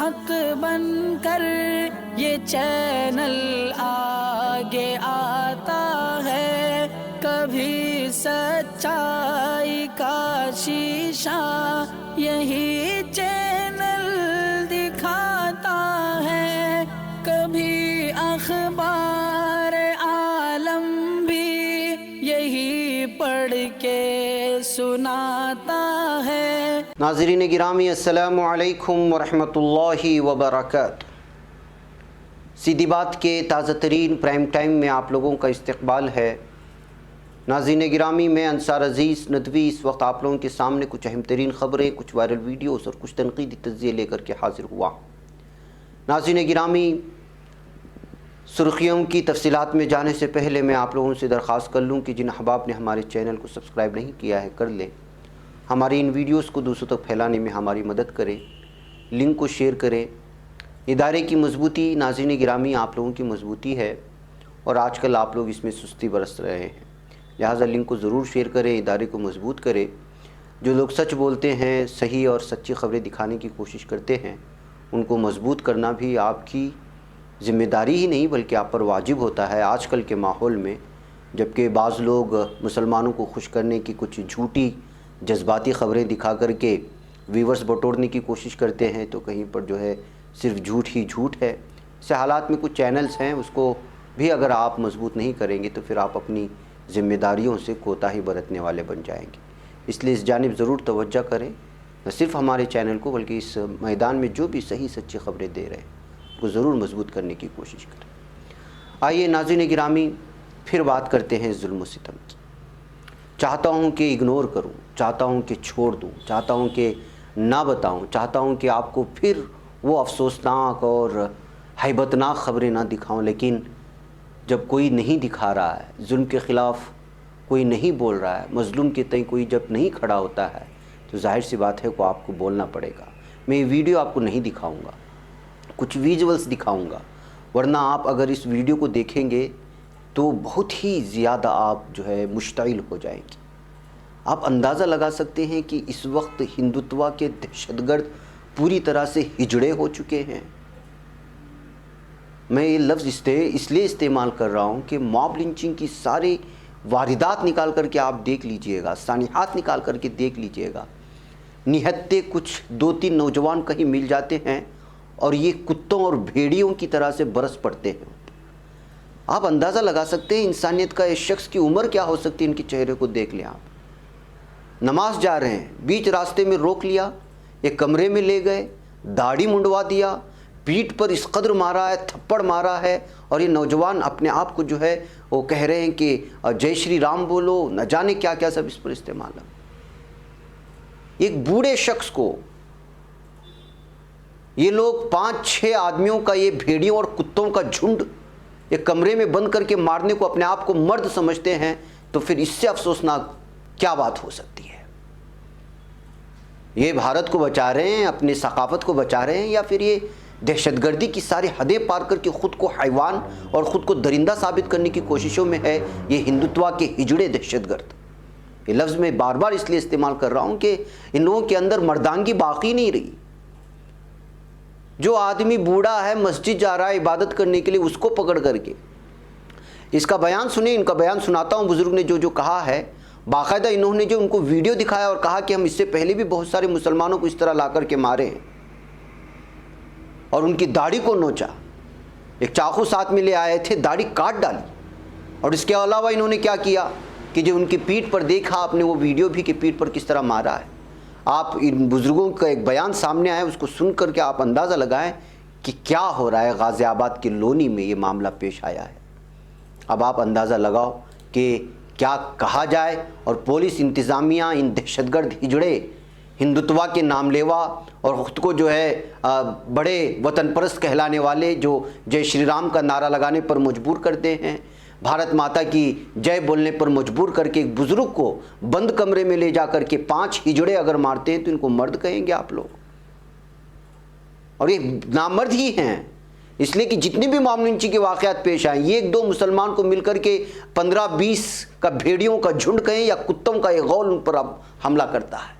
حق بن کر یہ چینل آگے آتا ہے، کبھی سچائی کا شیشہ یہی چینل دکھاتا ہے، کبھی اخبار عالم بھی یہی پڑھ کے سناتا ہے۔ ناظرین گرامی السلام علیکم ورحمۃ اللہ وبرکاتہ۔ سیدھی بات کے تازہ ترین پرائم ٹائم میں آپ لوگوں کا استقبال ہے۔ ناظرین گرامی، میں انصار عزیز ندوی اس وقت آپ لوگوں کے سامنے کچھ اہم ترین خبریں، کچھ وائرل ویڈیوز اور کچھ تنقیدی تجزیے لے کر کے حاضر ہوا۔ ناظرین گرامی، سرخیوں کی تفصیلات میں جانے سے پہلے میں آپ لوگوں سے درخواست کر لوں کہ جن احباب نے ہمارے چینل کو سبسکرائب نہیں کیا ہے کر لیں، ہماری ان ویڈیوز کو دوسروں تک پھیلانے میں ہماری مدد کریں، لنک کو شیئر کریں۔ ادارے کی مضبوطی، ناظرین گرامی، آپ لوگوں کی مضبوطی ہے اور آج کل آپ لوگ اس میں سستی برت رہے ہیں، لہٰذا لنک کو ضرور شیئر کریں، ادارے کو مضبوط کریں۔ جو لوگ سچ بولتے ہیں، صحیح اور سچی خبریں دکھانے کی کوشش کرتے ہیں، ان کو مضبوط کرنا بھی آپ کی ذمہ داری ہی نہیں بلکہ آپ پر واجب ہوتا ہے۔ آج کل کے ماحول میں جبکہ بعض لوگ مسلمانوں کو خوش کرنے کی کچھ جھوٹی جذباتی خبریں دکھا کر کے ویورز بٹورنے کی کوشش کرتے ہیں، تو کہیں پر جو ہے صرف جھوٹ ہی جھوٹ ہے۔ ایسے حالات میں کچھ چینلز ہیں، اس کو بھی اگر آپ مضبوط نہیں کریں گے تو پھر آپ اپنی ذمہ داریوں سے کوتاہی برتنے والے بن جائیں گے۔ اس لیے اس جانب ضرور توجہ کریں، نہ صرف ہمارے چینل کو بلکہ اس میدان میں جو بھی صحیح سچی خبریں دے رہے ہیں کو ضرور مضبوط کرنے کی کوشش کریں۔ آئیے ناظرین گرامی، پھر بات کرتے ہیں ظلم و ستم کی۔ چاہتا ہوں کہ اگنور کروں، چاہتا ہوں کہ چھوڑ دوں، چاہتا ہوں کہ نہ بتاؤں، چاہتا ہوں کہ آپ کو پھر وہ افسوسناک اور ہیبتناک خبریں نہ دکھاؤں، لیکن جب کوئی نہیں دکھا رہا ہے، ظلم کے خلاف کوئی نہیں بول رہا ہے، مظلوم کے تئیں کوئی جب نہیں کھڑا ہوتا ہے تو ظاہر سی بات ہے کہ آپ کو بولنا پڑے گا۔ میں یہ ویڈیو آپ کو نہیں دکھاؤں گا، کچھ ویژولز دکھاؤں گا، ورنہ آپ اگر اس ویڈیو کو دیکھیں گے تو بہت ہی زیادہ آپ جو ہے مشتعل ہو جائیں گے۔ آپ اندازہ لگا سکتے ہیں کہ اس وقت ہندوتوا کے دہشت گرد پوری طرح سے ہجڑے ہو چکے ہیں۔ میں یہ لفظ اس لیے استعمال کر رہا ہوں کہ موب لنچنگ کی سارے واردات نکال کر کے آپ دیکھ لیجئے گا، سانحات نکال کر کے دیکھ لیجئے گا، نہتے کچھ 2-3 نوجوان کہیں مل جاتے ہیں اور یہ کتوں اور بھیڑیوں کی طرح سے برس پڑتے ہیں۔ آپ اندازہ لگا سکتے ہیں انسانیت کا اس شخص کی عمر کیا ہو سکتی ہے، ان کے چہرے کو دیکھ لیں آپ۔ نماز جا رہے ہیں، بیچ راستے میں روک لیا، ایک کمرے میں لے گئے، داڑھی منڈوا دیا، پیٹھ پر اس قدر مارا ہے، تھپڑ مارا ہے، اور یہ نوجوان اپنے آپ کو جو ہے وہ کہہ رہے ہیں کہ جے شری رام بولو، نہ جانے کیا کیا سب اس پر استعمال ہے۔ ایک بوڑھے شخص کو یہ لوگ 5-6 آدمیوں کا، یہ بھیڑیوں اور کتوں کا جھنڈ ایک کمرے میں بند کر کے مارنے کو اپنے آپ کو مرد سمجھتے ہیں، تو پھر اس سے افسوسناک کیا بات ہو سکتی ہے؟ یہ بھارت کو بچا رہے ہیں، اپنی ثقافت کو بچا رہے ہیں، یا پھر یہ دہشت گردی کی ساری حدیں پار کر کے خود کو حیوان اور خود کو درندہ ثابت کرنے کی کوششوں میں ہے یہ ہندوتوا کے ہجڑے دہشت گرد؟ یہ لفظ میں بار بار اس لیے استعمال کر رہا ہوں کہ ان لوگوں کے اندر مردانگی باقی نہیں رہی۔ جو آدمی بوڑھا ہے، مسجد جا رہا ہے عبادت کرنے کے لیے، اس کو پکڑ کر کے اس کا بیان سنیں، ان کا بیان سناتا ہوں۔ بزرگ نے جو کہا ہے، باقاعدہ انہوں نے جو ان کو ویڈیو دکھایا اور کہا کہ ہم اس سے پہلے بھی بہت سارے مسلمانوں کو اس طرح لا کر کے مارے ہیں اور ان کی داڑھی کو نوچا، ایک چاقو ساتھ میں لے آئے تھے، داڑھی کاٹ ڈالی، اور اس کے علاوہ انہوں نے کیا کیا کہ جو ان کی پیٹھ پر دیکھا آپ نے وہ ویڈیو بھی کہ پیٹھ پر کس طرح مارا ہے۔ آپ ان بزرگوں کا ایک بیان سامنے آیا، اس کو سن کر کے آپ اندازہ لگائیں کہ کیا ہو رہا ہے۔ غازی آباد کے لونی میں یہ معاملہ پیش آیا ہے۔ اب آپ اندازہ لگاؤ کہ کیا کہا جائے، اور پولیس انتظامیہ ان دہشت گرد ہجڑے ہندوتوا کے نام لیوا اور خود کو جو ہے بڑے وطن پرست کہلانے والے، جو جے شری رام کا نعرہ لگانے پر مجبور کرتے ہیں، بھارت ماتا کی جے بولنے پر مجبور کر کے ایک بزرگ کو بند کمرے میں لے جا کر کے 5 ہجڑے اگر مارتے ہیں تو ان کو مرد کہیں گے آپ لوگ؟ اور یہ نامرد ہی ہیں، اس لیے کہ جتنے بھی موب لنچنگ کے واقعات پیش آئیں، یہ 1-2 مسلمان کو مل کر کے 15-20 کا بھیڑیوں کا جھنڈ کہیں یا کتوں کا ایک غول ان پر اب حملہ کرتا ہے۔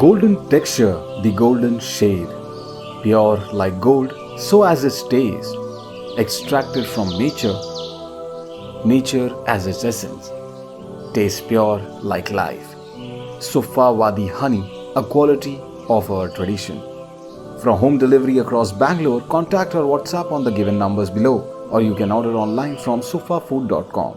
Golden texture, the golden shade, pure like gold, so as it stays, extracted from nature, nature as its essence, tastes pure like life. Sufa Wadi honey, a quality of our tradition. For home delivery across Bangalore, contact or WhatsApp on the given numbers below, or you can order online from sufafood.com.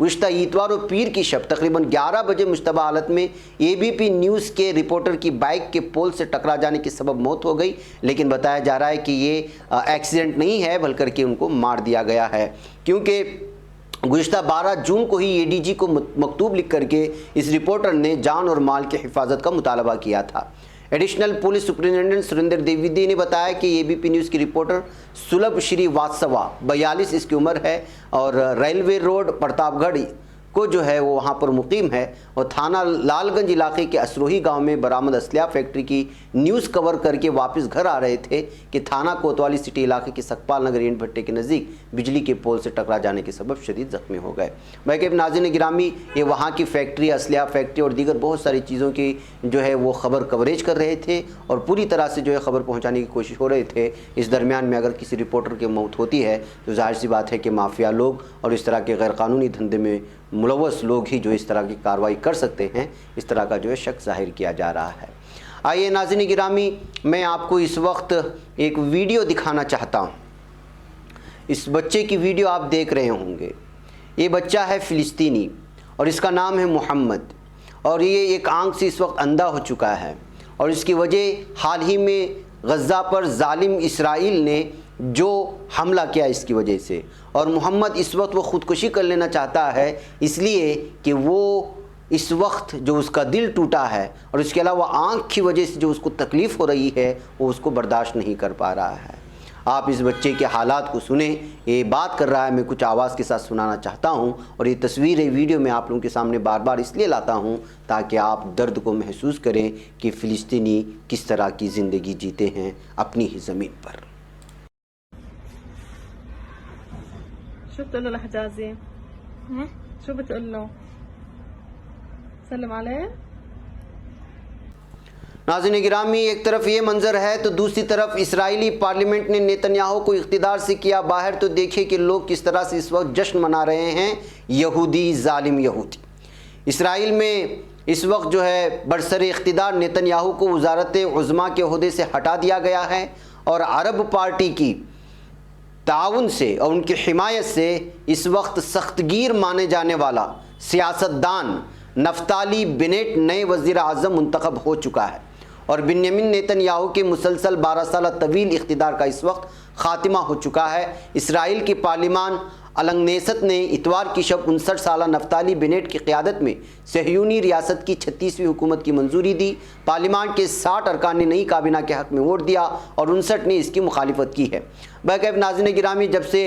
گزشتہ اتوار و پیر کی شب تقریباً 11 بجے مشتبہ حالت میں ABP نیوز کے رپورٹر کی بائک کے پول سے ٹکرا جانے کے سبب موت ہو گئی، لیکن بتایا جا رہا ہے کہ یہ ایکسیڈنٹ نہیں ہے بلکہ کہ ان کو مار دیا گیا ہے، کیونکہ گزشتہ 12 جون کو ہی ADG کو مکتوب لکھ کر کے اس رپورٹر نے جان اور مال کی حفاظت کا مطالبہ کیا تھا۔ Additional police superintendent Surinder Dwivedi نے بتایا کہ ABP نیوز کی رپورٹر سلبھ شری واتسوا 42 اس کی عمر ہے اور ریلوے روڈ پرتاپ گڑھ کو جو ہے وہ وہاں پر مقیم ہے، اور تھانہ لال گنج علاقے کے اسروہی گاؤں میں برآمد اسلحہ فیکٹری کی نیوز کور کر کے واپس گھر آ رہے تھے کہ تھانہ کوتوالی سٹی علاقے کے سکپال نگر اینٹ بھٹے کے نزدیک بجلی کے پول سے ٹکرا جانے کے سبب شدید زخمی ہو گئے۔ باقی ناظرین گرامی، یہ وہاں کی فیکٹری، اسلحہ فیکٹری اور دیگر بہت ساری چیزوں کی جو ہے وہ خبر کوریج کر رہے تھے اور پوری طرح سے جو ہے خبر پہنچانے کی کوشش ہو رہے تھے۔ اس درمیان میں اگر کسی رپورٹر کی موت ہوتی ہے تو ظاہر سی بات ہے کہ مافیا لوگ اور اس طرح کے غیر قانونی دھندے میں ملوث لوگ ہی جو اس طرح کی کارروائی کر سکتے ہیں، اس طرح کا جو ہے شک ظاہر کیا جا رہا ہے۔ آئیے ناظرین گرامی، میں آپ کو اس وقت ایک ویڈیو دکھانا چاہتا ہوں۔ اس بچے کی ویڈیو آپ دیکھ رہے ہوں گے۔ یہ بچہ ہے فلسطینی اور اس کا نام ہے محمد، اور یہ ایک آنکھ سے اس وقت اندھا ہو چکا ہے، اور اس کی وجہ حال ہی میں غزہ پر ظالم اسرائیل نے جو حملہ کیا اس کی وجہ سے، اور محمد اس وقت وہ خودکشی کر لینا چاہتا ہے اس لیے کہ وہ اس وقت جو اس کا دل ٹوٹا ہے اور اس کے علاوہ آنکھ کی وجہ سے جو اس کو تکلیف ہو رہی ہے وہ اس کو برداشت نہیں کر پا رہا ہے۔ آپ اس بچے کے حالات کو سنیں، یہ بات کر رہا ہے، میں کچھ آواز کے ساتھ سنانا چاہتا ہوں، اور یہ تصویر ویڈیو میں آپ لوگوں کے سامنے بار بار اس لیے لاتا ہوں تاکہ آپ درد کو محسوس کریں کہ فلسطینی کس طرح کی زندگی جیتے ہیں اپنی ہی زمین پر۔ شو بتقول له لحجازي؟ شو بتقول له؟ سلم عليه؟ ناظرین گرامی، ایک طرف یہ منظر ہے تو دوسری طرف اسرائیلی پارلیمنٹ نے نیتنیاہو کو اقتدار سے کیا باہر، تو دیکھیں کہ لوگ کس طرح سے اس وقت جشن منا رہے ہیں۔ یہودی، ظالم یہودی۔ اسرائیل میں اس وقت جو ہے برسر اقتدار نیتنیاہو کو وزارت عظمیٰ کے عہدے سے ہٹا دیا گیا ہے، اور عرب پارٹی کی تعاون سے اور ان کی حمایت سے اس وقت سخت گیر مانے جانے والا سیاستدان نفتالی بینٹ نئے وزیر اعظم منتخب ہو چکا ہے، اور بنیامین نیتنیاہو کے مسلسل 12 سالہ طویل اقتدار کا اس وقت خاتمہ ہو چکا ہے۔ اسرائیل کی پارلیمان النگنیست نے اتوار کی شب 59 سالہ نفتالی بینٹ کی قیادت میں صہیونی ریاست کی 36ویں حکومت کی منظوری دی۔ پارلیمان کے 60 ارکان نے نئی کابینہ کے حق میں ووٹ دیا اور 59 نے اس کی مخالفت کی ہے۔ باقی ناظرین گرامی، جب سے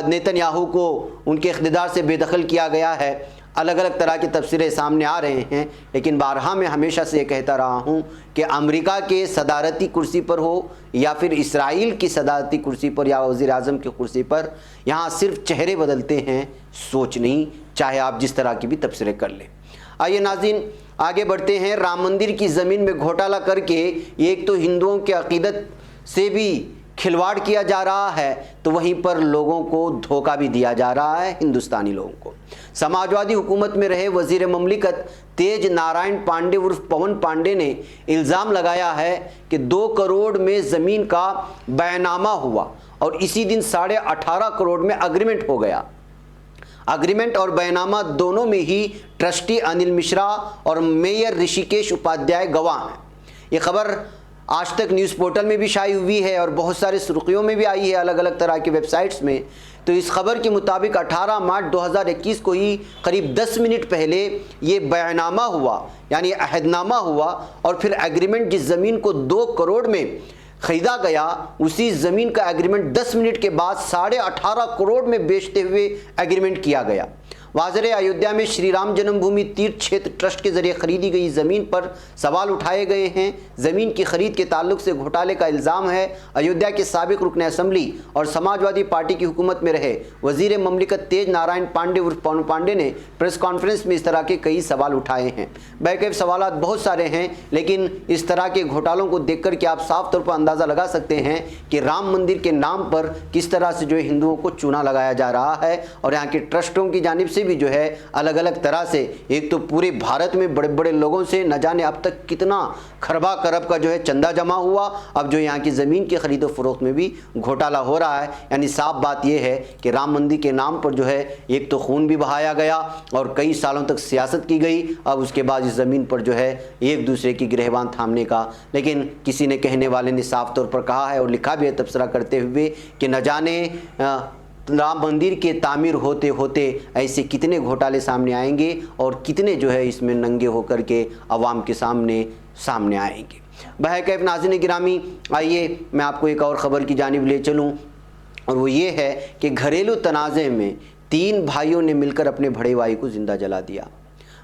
نیتنیاہو کو ان کے اقتدار سے بے دخل کیا گیا ہے، الگ الگ طرح کے تبصرے سامنے آ رہے ہیں، لیکن بارہا میں ہمیشہ سے یہ کہتا رہا ہوں کہ امریکہ کے صدارتی کرسی پر ہو یا پھر اسرائیل کی صدارتی کرسی پر یا وزیر اعظم کی کرسی پر، یہاں صرف چہرے بدلتے ہیں، سوچ نہیں، چاہے آپ جس طرح کی بھی تبصرے کر لیں۔ آئیے ناظرین آگے بڑھتے ہیں۔ رام مندر کی زمین میں گھوٹالہ کر کے ایک تو ہندوؤں کے عقیدت سے بھی کھلواڑ کیا جا رہا ہے، تو وہیں پر لوگوں کو دھوکہ بھی دیا جا رہا ہے، ہندوستانی لوگوں کو۔ سماجوادی حکومت میں رہے وزیر مملکت تیج نارائن پانڈے عرف پون پانڈے نے الزام لگایا ہے کہ 2 کروڑ میں زمین کا بیعنامہ ہوا اور اسی دن 18.5 کروڑ میں اگریمنٹ ہو گیا۔ اگریمنٹ اور بیعنامہ دونوں میں ہی ٹرسٹی انل مشرا اور میئر رشیکیش اپادھیائے گواہ ہیں۔ یہ خبر آج تک نیوز پورٹل میں بھی شائع ہوئی ہے اور بہت سارے سرخیوں میں بھی آئی ہے الگ الگ طرح کی ویب سائٹس میں۔ تو اس خبر کے مطابق 18 مارچ 2021 کو ہی قریب 10 منٹ پہلے یہ بیعنامہ ہوا، یعنی عہد نامہ ہوا، اور پھر ایگریمنٹ جس زمین کو 2 کروڑ میں خریدا گیا، اسی زمین کا ایگریمنٹ 10 منٹ کے بعد 18.5 کروڑ میں بیچتے ہوئے ایگریمنٹ کیا گیا۔ واضح ایودھیا میں شری رام جنم بھومی تیرتھ چھیتر ٹرسٹ کے ذریعے خریدی گئی زمین پر سوال اٹھائے گئے ہیں۔ زمین کی خرید کے تعلق سے گھوٹالے کا الزام ہے۔ ایودھیا کے سابق رکن اسمبلی اور سماجوادی پارٹی کی حکومت میں رہے وزیر مملکت تیج نارائن پانڈے عرف پون پانڈے نے پریس کانفرنس میں اس طرح کے کئی سوال اٹھائے ہیں۔ بیک سوالات بہت سارے ہیں، لیکن اس طرح کے گھوٹالوں کو دیکھ کر کے آپ صاف طور پر اندازہ لگا سکتے ہیں کہ رام مندر کے نام پر کس طرح سے جو ہندوؤں کو چونا لگایا جا رہا ہے، اور یہاں کے ٹرسٹوں کی جانب سے بھی جو ہے الگ الگ طرح سے، ایک تو پورے بھارت میں بڑے بڑے لوگوں سے نہ جانے اب تک کتنا کھربا کرب کا جو ہے چندہ جمع ہوا، اب جو یہاں کی زمین کی خرید و فروخت میں بھی گھوٹالہ ہو رہا ہے۔ یعنی صاف بات یہ ہے کہ رام مندر کے نام پر جو ہے ایک تو خون بھی بہایا گیا اور کئی سالوں تک سیاست کی گئی، اب اس کے بعد اس زمین پر جو ہے ایک دوسرے کی گریبان تھامنے کا، لیکن کسی نے کہنے والے نے صاف طور پر کہا ہے اور لکھا بھی ہے تبصرہ کرتے ہوئے کہ نہ جانے رام مندر کے تعمیر ہوتے ہوتے ایسے کتنے گھوٹالے سامنے آئیں گے اور کتنے جو ہے اس میں ننگے ہو کر کے عوام کے سامنے آئیں گے۔ بہرکیف ناظرین گرامی، آئیے میں آپ کو ایک اور خبر کی جانب لے چلوں، اور وہ یہ ہے کہ گھریلو تنازع میں 3 بھائیوں نے مل کر اپنے بڑے بھائی کو زندہ جلا دیا۔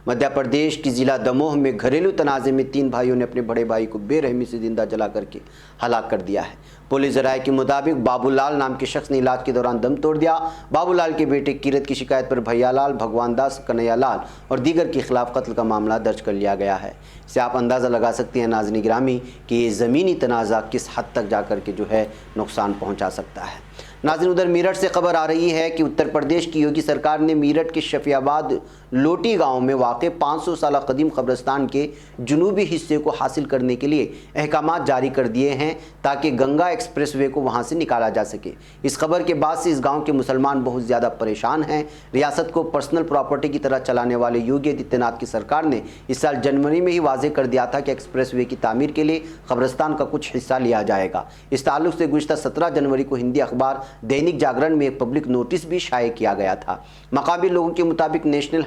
مدھیہ پردیش کی ضلع دموہ میں گھریلو تنازع میں 3 بھائیوں نے اپنے بڑے بھائی کو بے رحمی سے زندہ جلا کر کے ہلاک کر دیا ہے۔ پولیس ذرائع کے مطابق بابو لال نام کے شخص نے علاج کے دوران دم توڑ دیا۔ بابو لال کے بیٹے کیرت کی شکایت پر بھیا لال، بھگوان داس، کنیا لال اور دیگر کے خلاف قتل کا معاملہ درج کر لیا گیا ہے۔ اس سے آپ اندازہ لگا سکتے ہیں ناظرین گرامی کہ یہ زمینی تنازع کس حد تک جا کر کے جو ہے نقصان پہنچا سکتا ہے۔ ناظرین ادھر میرٹھ سے خبر آ رہی ہے کہ اتر پردیش کی یوگی سرکار نے میرٹھ کے شفیع آباد لوٹی گاؤں میں واقع 500 سالہ قدیم قبرستان کے جنوبی حصے کو حاصل کرنے کے لیے احکامات جاری کر دیے ہیں تاکہ گنگا ایکسپریس وے کو وہاں سے نکالا جا سکے۔ اس خبر کے بعد سے اس گاؤں کے مسلمان بہت زیادہ پریشان ہیں۔ ریاست کو پرسنل پراپرٹی کی طرح چلانے والے یوگی آدتیہ ناتھ کی سرکار نے اس سال جنوری میں ہی واضح کر دیا تھا کہ ایکسپریس وے کی تعمیر کے لیے قبرستان کا کچھ حصہ لیا جائے گا۔ اس تعلق سے گزشتہ 17 جنوری کو ہندی اخبار دینک جاگرن میں ایک پبلک نوٹس بھی شائع کیا گیا تھا۔ مقامی لوگوں کے مطابق national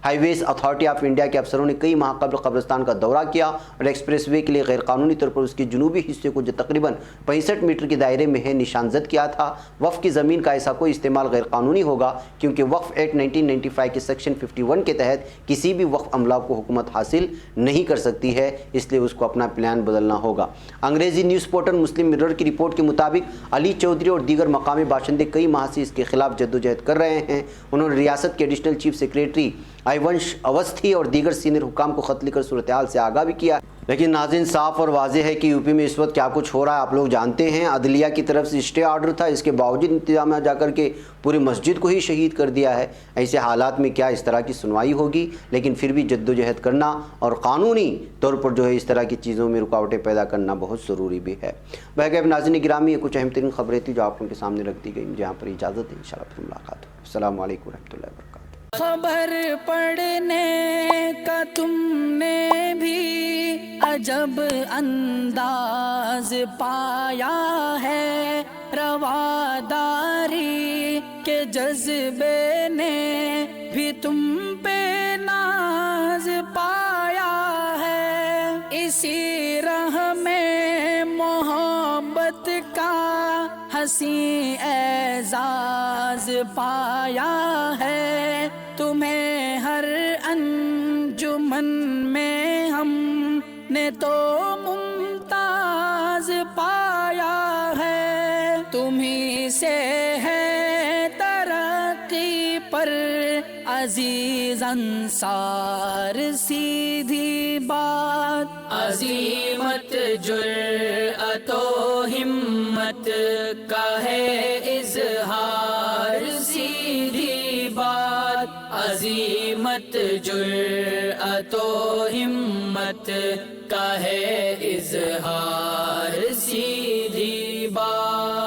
highways authority of India کے افسروں نے کئی ماہ قبل قبرستان کا دورہ کیا اور ایکسپریس وے کے لیے غیر قانونی طور پر اس کے جنوبی حصے کو جو تقریباً 65 میٹر کے دائرے میں ہے نشان زد کیا تھا۔ وقف کی زمین کا ایسا کوئی استعمال غیر قانونی ہوگا کیونکہ وقف ایکٹ 1995 کے سیکشن 51 کے تحت کسی بھی وقف عملہ کو حکومت حاصل نہیں کر سکتی ہے، اس لیے اس کو اپنا پلان بدلنا ہوگا۔ انگریزی نیوز پورٹل مسلم مرر کی رپورٹ کے مطابق علی چودھری اور دیگر مقامی باشندے کئی ماہ سے اس کے خلاف جدوجہد کر رہے ہیں۔ انہوں نے ریاست کے ایڈیشنل چیف سیکریٹری ایونش اوستھی اور دیگر سینئر حکام کو خط لکھ کر صورتحال سے آگاہ بھی کیا، لیکن ناظرین صاف اور واضح ہے کہ یوپی میں اس وقت کیا کچھ ہو رہا ہے آپ لوگ جانتے ہیں۔ عدلیہ کی طرف سے اسٹے آرڈر تھا، اس کے باوجود انتظامیہ جا کر کے پوری مسجد کو ہی شہید کر دیا ہے۔ ایسے حالات میں کیا اس طرح کی سنوائی ہوگی؟ لیکن پھر بھی جدوجہد کرنا اور قانونی طور پر جو ہے اس طرح کی چیزوں میں رکاوٹیں پیدا کرنا بہت ضروری بھی ہے۔ بہرکیف ناظرین گرامی، یہ کچھ اہم ترین خبریں تھیں جو آپ ان کے سامنے رکھ دی گئی۔ مجھے یہاں پر اجازت ہے، انشاءاللہ پھر ملاقات ہوگی۔ السلام علیکم ورحمۃ اللہ وبرکاتہ۔ خبر پڑھنے کا تم نے بھی عجب انداز پایا ہے، رواداری کے جذبے نے بھی تم پہ ناز پایا ہے، اسی راہ میں محبت کا حسین اعزاز پایا ہے، تمہیں ہر انجمن میں ہم نے تو ممتاز پایا ہے، تمہیں سے ہے ترقی پر عزیز انصار سیدھی بات، عظیمت جرأت و ہمت کا ہے اظہار سیدھی بات، عظیمت جرأت و ہمت کا ہے اظہار سیدھی بات۔